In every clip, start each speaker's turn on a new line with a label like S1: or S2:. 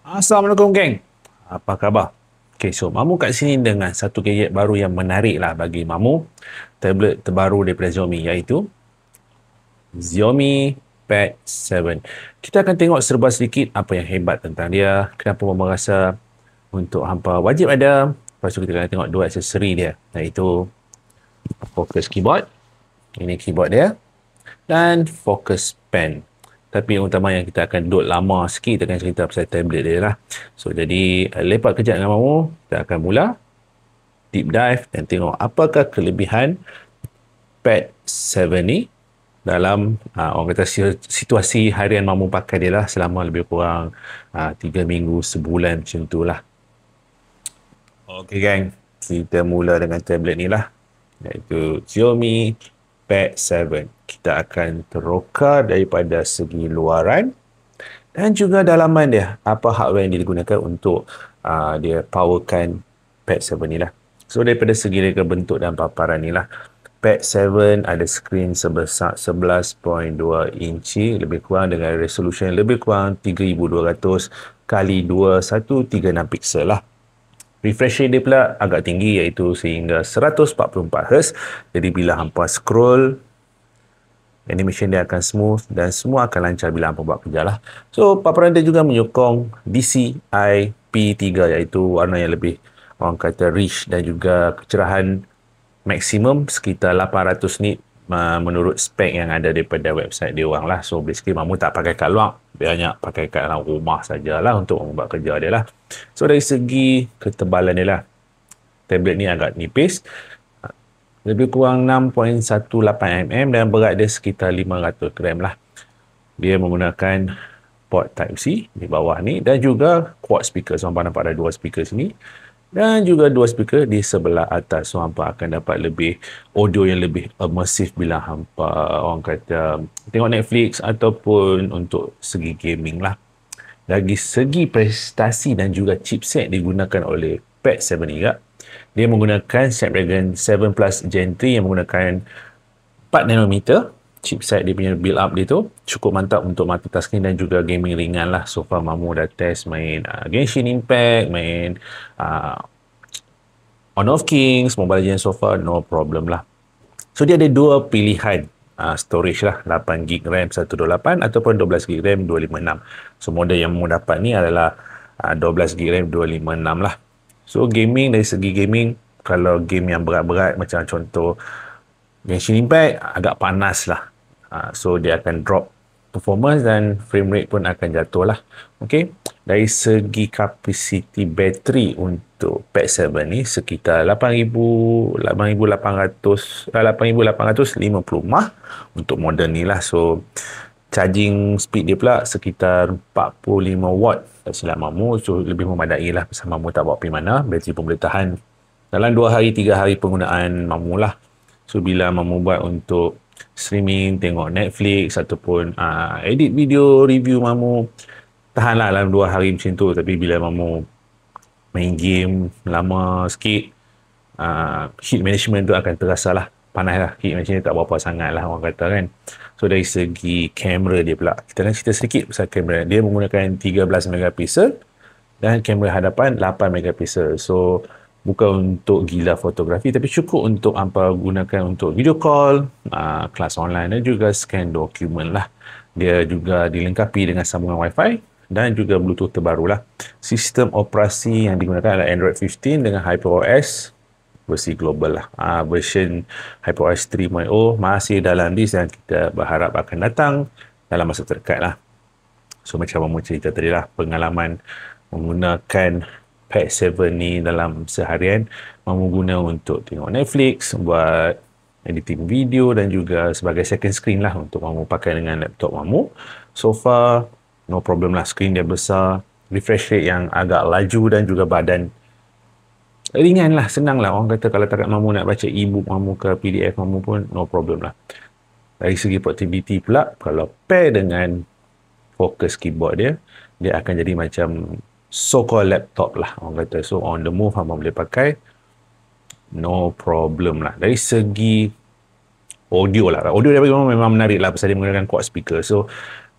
S1: Assalamualaikum geng. Apa khabar? Okay, so Mamu kat sini dengan satu gadget baru yang menarik lah bagi Mamu. Tablet terbaru daripada Xiaomi iaitu Xiaomi Pad 7. Kita akan tengok serba sedikit apa yang hebat tentang dia, kenapa Mamu rasa untuk hampa wajib ada. Lepas tu kita akan tengok dua aksesori dia, iaitu focus keyboard. Ini keyboard dia. Dan focus pen. Tapi yang utama yang kita akan duduk lama sikit, kita akan cerita pasal tablet dia lah. So, jadi lepak kejap dengan Mamu. Kita akan mula deep dive dan tengok apakah kelebihan Pad 7 ni dalam orang kata situasi harian Mamu pakai dia lah selama lebih kurang 3 minggu, sebulan macam tu lah. Okay gang, kita mula dengan tablet ni lah, iaitu Xiaomi Pad 7. Kita akan teroka daripada segi luaran dan juga dalaman dia, apa hardware yang digunakan untuk dia powerkan Pad 7 ni lah. So daripada segi reka bentuk dan paparan ni lah, Pad 7 ada skrin sebesar 11.2 inci, lebih kurang dengan resolution lebih kurang 3200 kali 2136 pixel lah. Refresh rate dia pula agak tinggi, iaitu sehingga 144Hz. Jadi bila hampa scroll, animation dia akan smooth dan semua akan lancar bila hampa buat kerja lah. So paparan dia juga menyokong DCI P3, iaitu warna yang lebih orang kata rich dan juga kecerahan maksimum sekitar 800 nit menurut spek yang ada daripada website dia orang lah. So basically Mamu tak pakai kat luar, banyak pakai kat dalam rumah sajalah untuk membuat kerja dia lah. So dari segi ketebalan dia lah, tablet ni agak nipis, lebih kurang 6.18mm dan berat dia sekitar 500 gram lah. Dia menggunakan port Type-C di bawah ni dan juga quad speaker. So hampa nampak ada dua speaker sini dan juga dua speaker di sebelah atas. So hampa akan dapat lebih audio yang lebih immersive bila hampa orang kata tengok Netflix ataupun untuk segi gaming lah. Dari segi prestasi dan juga chipset digunakan oleh Pad 7 ni juga, dia menggunakan Snapdragon 7 Plus Gen 3 yang menggunakan 4nm. Chipset dia punya build up dia tu cukup mantap untuk multitasking dan juga gaming ringan lah. So far Mamu dah test main Genshin Impact, main Honor of Kings, Mobile Legends, so far no problem lah. So dia ada dua pilihan storage lah, 8GB RAM 128 ataupun 12GB RAM 256. So model yang Mamu dapat ni adalah 12GB RAM 256 lah. So gaming, dari segi gaming, kalau game yang berat-berat macam contoh Genshin Impact agak panas lah. So dia akan drop performance dan frame rate pun akan jatuh lah. Okay. Dari segi kapasiti bateri untuk Pad 7 ni sekitar 8,850 mAh untuk model ni lah. So charging speed dia pula sekitar 45 watt tak silap Mamu. So lebih memadai lah, pasal Mamu tak bawa pergi mana. Bateri pun boleh tahan dalam 2 hari 3 hari penggunaan Mamu lah. So bila Mamu buat untuk streaming, tengok Netflix ataupun edit video review, Mamu tahanlah dalam 2 hari macam tu. Tapi bila Mamu main game lama sikit, heat management tu akan terasa lah, panas lah, heat management tak berapa sangat lah orang kata kan. So dari segi kamera dia pula, kita nak cerita sedikit pasal kamera. Dia menggunakan 13 megapiksel dan kamera hadapan 8 megapiksel. So bukan untuk gila fotografi, tapi cukup untuk hampa gunakan untuk video call, kelas online dan juga scan dokumen lah. Dia juga dilengkapi dengan sambungan Wi-Fi dan juga Bluetooth terbaru lah. Sistem operasi yang digunakan adalah Android 15 dengan HyperOS versi global lah. Version HyperOS 3.0 masih dalam list dan kita berharap akan datang dalam masa terdekat lah. So macam Mamu cerita tadi lah, pengalaman menggunakan Pad 7 ni dalam seharian, Mamu guna untuk tengok Netflix, buat editing video dan juga sebagai second screen lah untuk Mamu pakai dengan laptop Mamu. So far no problem lah, skrin dia besar, refresh rate yang agak laju dan juga badan ringan lah, senang lah. Orang kata kalau takat Mamu nak baca e-book Mamu ke PDF Mamu pun no problem lah. Dari segi portability pula, kalau pair dengan focus keyboard dia, dia akan jadi macam so-called laptop lah orang kata. So on the move hampa boleh pakai no problem lah. Dari segi audio lah, audio dia memang menarik lah pasal dia menggunakan quad speaker. So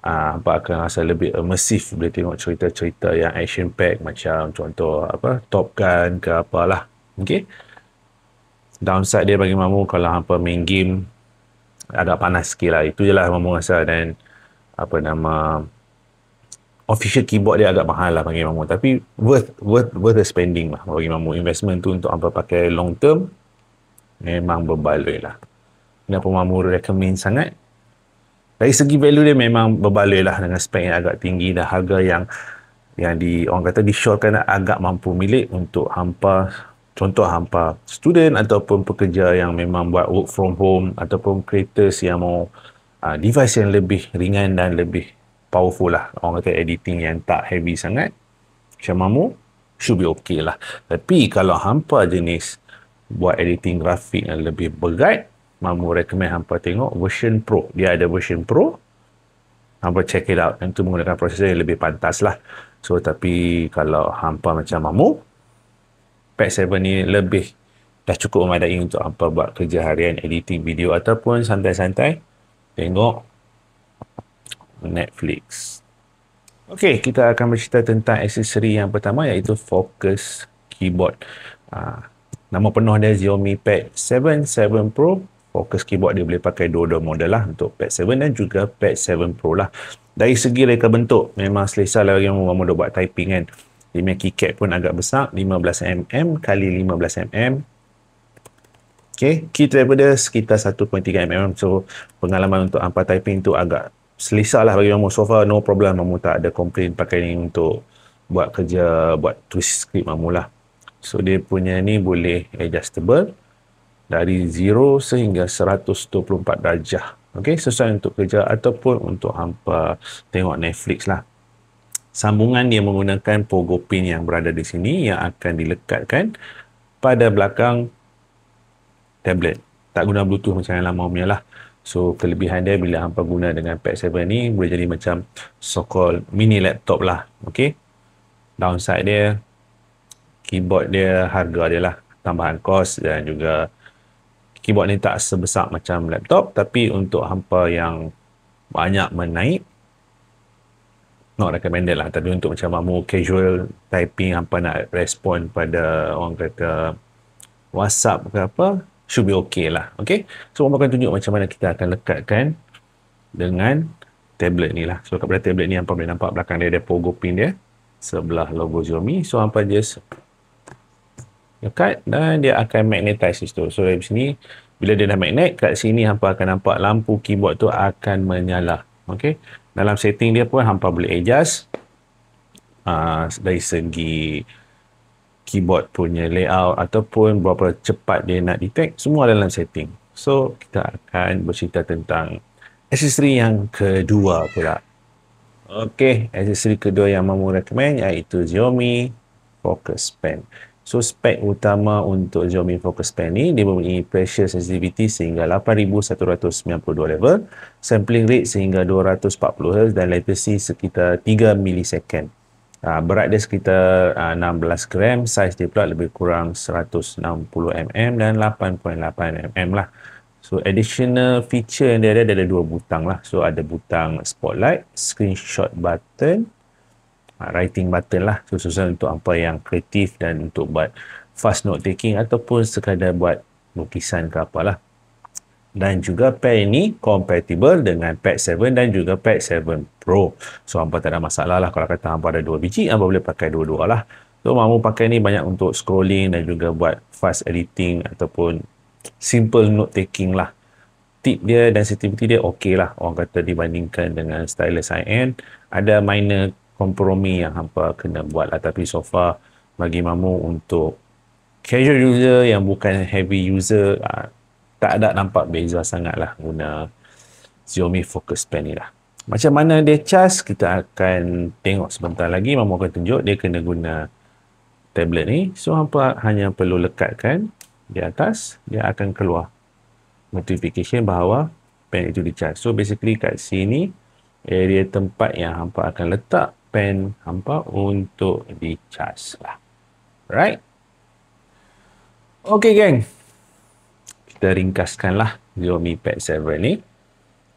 S1: hampa akan rasa lebih immersive, boleh tengok cerita-cerita yang action pack macam contoh Top Gun ke apalah. Okay, downside dia bagi mamu kalau hampa main game agak panas sikit lah, itu je lah mamu rasa. Dan official keyboard dia agak mahal lah bagi mamu, tapi worth the spending lah bagi mamu. Investment tu untuk hampa pakai long term memang berbaloi lah. Kenapa mamu recommend sangat? Dari segi value dia memang berbaloi lah, dengan spek yang agak tinggi dan harga yang orang kata disyorkan agak mampu milik untuk hampa. Contoh hampa student ataupun pekerja yang memang buat work from home, ataupun creators yang mau device yang lebih ringan dan lebih powerful lah. Orang kata editing yang tak heavy sangat, macam mamu should be okay lah. Tapi kalau hampa jenis buat editing grafik yang lebih berat, mamu recommend hampa tengok version Pro. Dia ada version Pro, hampa check it out. Yang tu menggunakan prosesor yang lebih pantas lah. So tapi kalau hampa macam mamu, Pad 7 ni lebih dah cukup memadai untuk hampa buat kerja harian, editing video ataupun santai-santai tengok Netflix. Okey, kita akan bercerita tentang aksesori yang pertama, iaitu Focus Keyboard. Nama penuh dia Xiaomi Pad 7 Pro. Focus Keyboard dia boleh pakai dua-dua model lah, untuk Pad 7 dan juga Pad 7 Pro lah. Dari segi reka bentuk, memang selesa lah bagi mamu dah buat typing kan. Dia punya keycap pun agak besar, 15mm kali 15mm. Okay, key travel dia sekitar 1.3mm. So, pengalaman untuk hampa typing tu agak selesa lah bagi mamu. So far, no problem. Mamu tak ada komplain pakai ni untuk buat kerja, buat tulis skrip mamu lah. So, dia punya ni boleh adjustable dari 0 sehingga 124 darjah. Okay, sesuai untuk kerja ataupun untuk hampa tengok Netflix lah. Sambungan dia menggunakan pogo pin yang berada di sini, yang akan dilekatkan pada belakang tablet. Tak guna Bluetooth macam yang lama punya lah. So, kelebihan dia bila hampa guna dengan Pad 7 ni, boleh jadi macam so-called mini laptop lah. Okay. Downside dia, keyboard dia, harga dia lah, tambahan kos, dan juga keyboard ni tak sebesar macam laptop. Tapi untuk hampa yang banyak menaik, not recommended lah. Tapi untuk macam mamu casual typing, hampa nak respon pada orang kata WhatsApp ke apa, should be okay lah. Okay, so mamu akan tunjuk macam mana kita akan lekatkan dengan tablet ni lah. So pada tablet ni hampa boleh nampak belakang dia ada pogo pin dia, sebelah logo Xiaomi. So hampa just lekat dan dia akan magnetize situ. So dari sini, bila dia dah magnet, kat sini hampa akan nampak lampu keyboard tu akan menyala. Okay, dalam setting dia pun hampa boleh adjust dari segi keyboard punya layout ataupun berapa cepat dia nak detect, semua dalam setting. So kita akan bercerita tentang aksesori yang kedua pula. Okey, aksesori kedua yang mamu recommend iaitu Xiaomi Focus Pen. So spek utama untuk Xiaomi Focus Pen ni, dia mempunyai pressure sensitivity sehingga 8192 level, sampling rate sehingga 240 Hz dan latency sekitar 3 milisecond. Berat dia sekitar 16 gram, saiz dia pula lebih kurang 160mm dan 8.8mm lah. So additional feature yang dia ada dua butang lah. So ada butang spotlight, screenshot button, writing button lah. So susah untuk apa yang kreatif dan untuk buat fast note taking ataupun sekadar buat lukisan ke apalah. Dan juga pad ini compatible dengan Pad 7 dan juga Pad 7 Pro. So hampa tak ada masalah lah. Kalau kata hampa ada 2 biji, hampa boleh pakai dua-dua lah. So mamu pakai ni banyak untuk scrolling dan juga buat fast editing ataupun simple note taking lah. Tip dia dan sensitivity dia okey lah. Orang kata dibandingkan dengan stylus high-end, ada minor kompromi yang hampa kena buat lah. Tapi so far bagi mamu untuk casual user yang bukan heavy user, tak ada nampak beza sangat lah guna Xiaomi Focus Pen ni lah. Macam mana dia cas, kita akan tengok sebentar lagi. Mamu akan tunjuk dia kena guna tablet ni. So hampa hanya perlu lekatkan di atas, dia akan keluar notification bahawa pen itu dicas. So basically kat sini area tempat yang hampa akan letak pen hampa untuk dicas lah. Right? Okay geng, kita ringkaskanlah Xiaomi Pad 7 ni.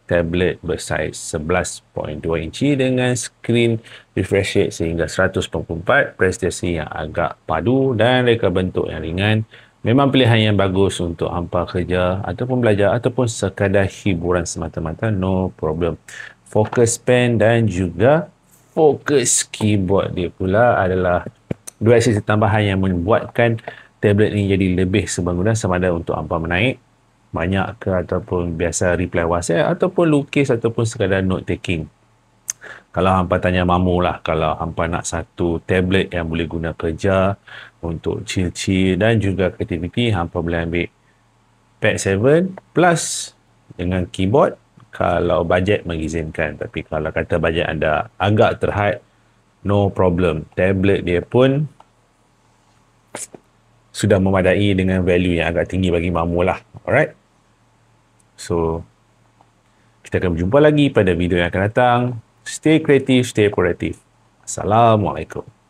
S1: tablet bersaiz 11.2 inci dengan skrin refresh rate sehingga 144, prestasi yang agak padu dan reka bentuk yang ringan. Memang pilihan yang bagus untuk hampa kerja ataupun belajar ataupun sekadar hiburan semata-mata, no problem. Fokus pen dan juga fokus keyboard dia pula adalah dua aksesori tambahan yang membuatkan tablet ini jadi lebih sebangunan sama ada untuk hampa menaik banyak ke ataupun biasa reply WhatsApp ataupun lukis ataupun sekadar note taking. Kalau hampa tanya mamu lah, kalau hampa nak satu tablet yang boleh guna kerja untuk chill-chill dan juga aktiviti, hampa boleh ambil Pad 7 Plus dengan keyboard kalau bajet mengizinkan. Tapi kalau kata bajet anda agak terhad, no problem. Tablet dia pun sudah memadai dengan value yang agak tinggi bagi mamu lah. Alright. So, kita akan berjumpa lagi pada video yang akan datang. Stay creative, stay productive. Assalamualaikum.